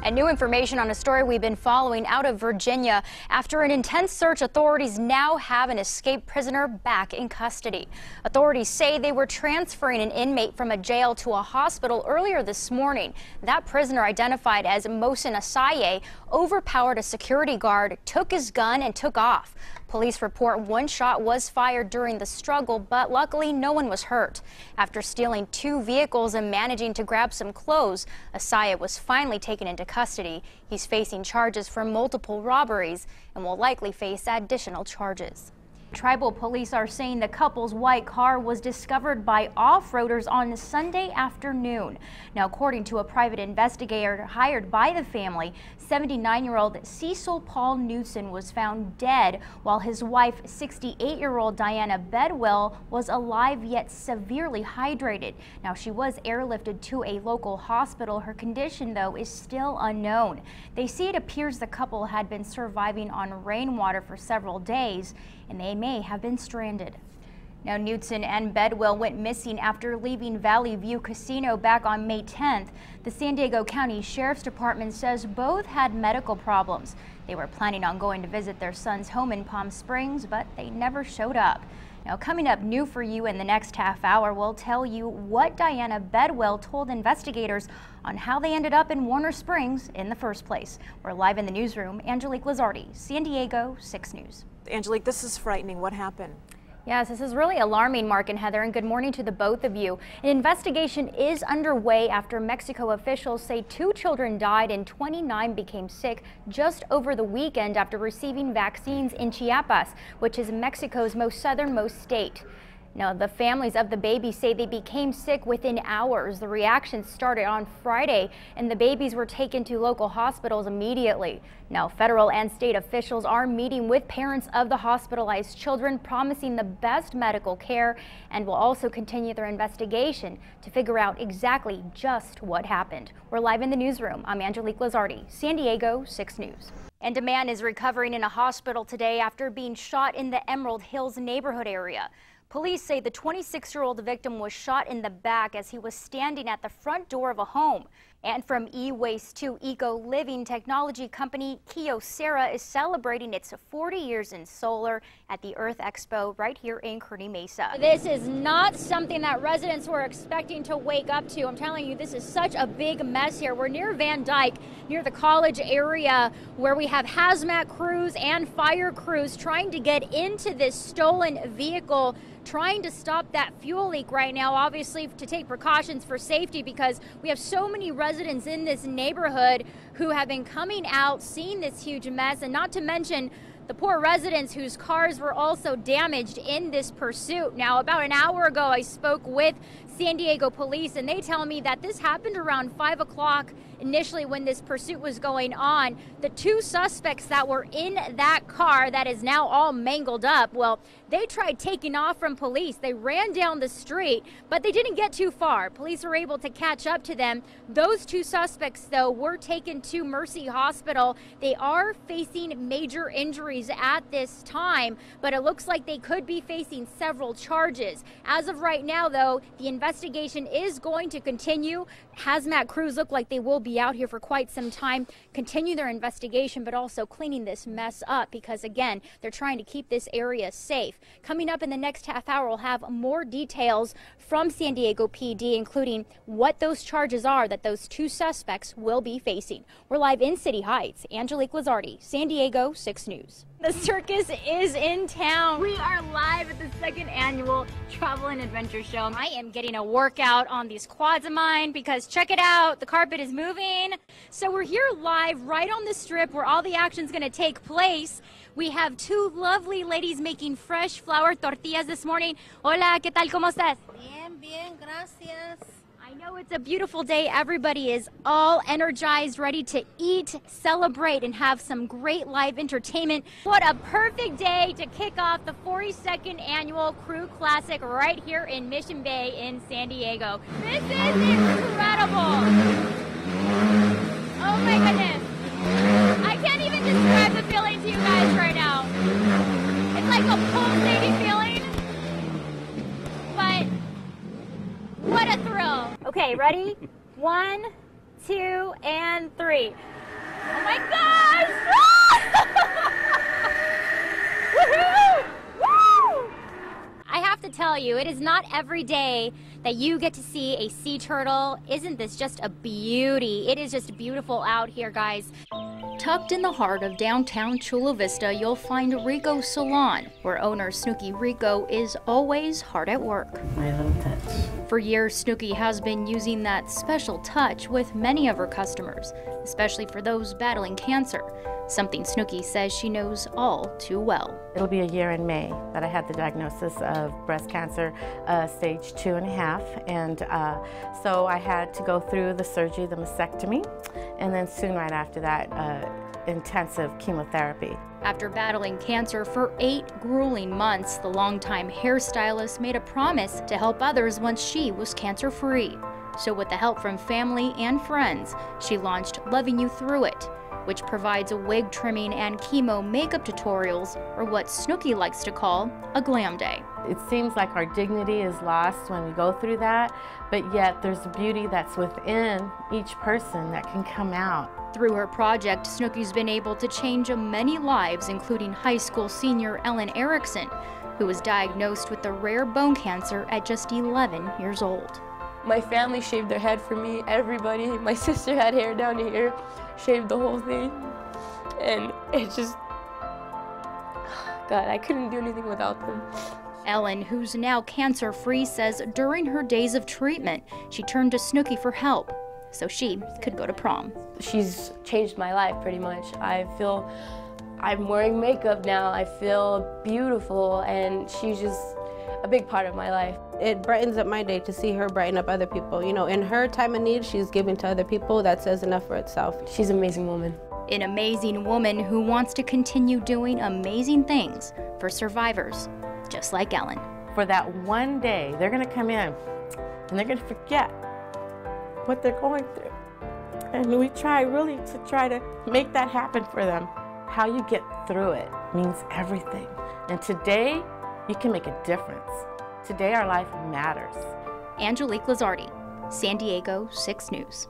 And new information on a story we've been following out of Virginia. After an intense search, authorities now have an escaped prisoner back in custody. Authorities say they were transferring an inmate from a jail to a hospital earlier this morning. That prisoner, identified as Mohsen Asaye, overpowered a security guard, took his gun, and took off. Police report one shot was fired during the struggle, but luckily no one was hurt. After stealing 2 vehicles and managing to grab some clothes, Asaye was finally taken into custody. He's facing charges for multiple robberies and will likely face additional charges. Tribal police are saying the couple's white car was discovered by off-roaders on Sunday afternoon. Now, according to a private investigator hired by the family, 79-year-old Cecil Paul Knudsen was found dead, while his wife, 68-year-old Diana Bedwell, was alive yet severely hydrated. Now, she was airlifted to a local hospital. Her condition, though, is still unknown. They say it appears the couple had been surviving on rainwater for several days, and they may have been stranded. Now, Knudsen and Bedwell went missing after leaving Valley View Casino back on May 10th. The San Diego County Sheriff's Department says both had medical problems. They were planning on going to visit their son's home in Palm Springs, but they never showed up. Now, coming up new for you in the next half hour, we'll tell you what Diana Bedwell told investigators on how they ended up in Warner Springs in the first place. We're live in the newsroom. Angelique Larzarde, San Diego 6 News. Angelique, this is frightening. What happened? Yes, this is really alarming, Mark and Heather, and good morning to the both of you. An investigation is underway after Mexico officials say 2 children died and 29 became sick just over the weekend after receiving vaccines in Chiapas, which is Mexico's most southernmost state. Now, the families of the babies say they became sick within hours. The reaction started on Friday, and the babies were taken to local hospitals immediately. Now, federal and state officials are meeting with parents of the hospitalized children, promising the best medical care, and will also continue their investigation to figure out exactly just what happened. We're live in the newsroom. I'm Angelique Larzarde, San Diego 6 News. And a man is recovering in a hospital today after being shot in the Emerald Hills neighborhood area. Police say the 26-year-old victim was shot in the back as he was standing at the front door of a home. And from e-waste to eco-living, technology company Kyocera is celebrating its 40 years in solar at the Earth Expo right here in Kearny Mesa. This is not something that residents were expecting to wake up to. I'm telling you, this is such a big mess here. We're near Van Dyke, near the college area, where we have hazmat crews and fire crews trying to get into this stolen vehicle, trying to stop that fuel leak right now, obviously to take precautions for safety, because we have so many residents in this neighborhood who have been coming out, seeing this huge mess, and not to mention the poor residents whose cars were also damaged in this pursuit. Now, about an hour ago, I spoke with San Diego police, and they tell me that this happened around 5 o'clock initially when this pursuit was going on. The 2 suspects that were in that car that is now all mangled up, well, they tried taking off from police. They ran down the street, but they didn't get too far. Police were able to catch up to them. Those 2 suspects, though, were taken to Mercy Hospital. They are facing major injuries at this time, but it looks like they could be facing several charges. As of right now, though, the investigation is going to continue. Hazmat crews look like they will be out here for quite some time, continue their investigation, but also cleaning this mess up because, again, they're trying to keep this area safe. Coming up in the next half hour, we'll have more details from San Diego PD, including what those charges are that those 2 suspects will be facing. We're live in City Heights. Angelique Larzarde, San Diego 6 News. The circus is in town. We are live at the 2nd annual Travel and Adventure Show. I am getting a workout on these quads of mine because check it out, the carpet is moving. So we're here live right on the strip where all the action's going to take place. We have 2 lovely ladies making fresh flour tortillas this morning. Hola, ¿qué tal? ¿Cómo estás? Bien, bien, gracias. I know it's a beautiful day. Everybody is all energized, ready to eat, celebrate, and have some great live entertainment. What a perfect day to kick off the 42nd annual Crew Classic right here in Mission Bay in San Diego. This is incredible. Oh my goodness. I can't even describe the feeling to you guys right now. It's like a pulsating feeling, but what a thrill. Okay, ready? 1, 2, and 3. Oh my gosh! I have to tell you, it is not every day that you get to see a sea turtle. Isn't this just a beauty? It is just beautiful out here, guys. Tucked in the heart of downtown Chula Vista, you'll find Rico's Salon, where owner Snooki Rico is always hard at work. My little touch. For years, Snooki has been using that special touch with many of her customers, especially for those battling cancer, something Snooki says she knows all too well. It'll be a year in May that I had the diagnosis of breast cancer, stage 2.5, and so I had to go through the surgery, the mastectomy, and then soon right after that, intensive chemotherapy. After battling cancer for 8 grueling months, the longtime hairstylist made a promise to help others once she was cancer-free. So with the help from family and friends, she launched Loving You Through It, which provides wig trimming and chemo makeup tutorials, or what Snooki likes to call a glam day. It seems like our dignity is lost when we go through that, but yet there's a beauty that's within each person that can come out. Through her project, Snooki's been able to change many lives, including high school senior Ellen Erickson, who was diagnosed with a rare bone cancer at just 11 years old. My family shaved their head for me, everybody. My sister had hair down here, shaved the whole thing. And it just, God, I couldn't do anything without them. Ellen, who's now cancer-free, says during her days of treatment, she turned to Snooki for help so she could go to prom. She's changed my life pretty much. I feel I'm wearing makeup now. I feel beautiful, and she's just a big part of my life. It brightens up my day to see her brighten up other people. You know, in her time of need, she's giving to other people. That says enough for itself. She's an amazing woman. An amazing woman who wants to continue doing amazing things for survivors, just like Ellen. For that one day, they're gonna come in and they're gonna forget what they're going through. And we try really to make that happen for them. How you get through it means everything. And today, you can make a difference. Today, our life matters. Angelique Larzarde, San Diego 6 News.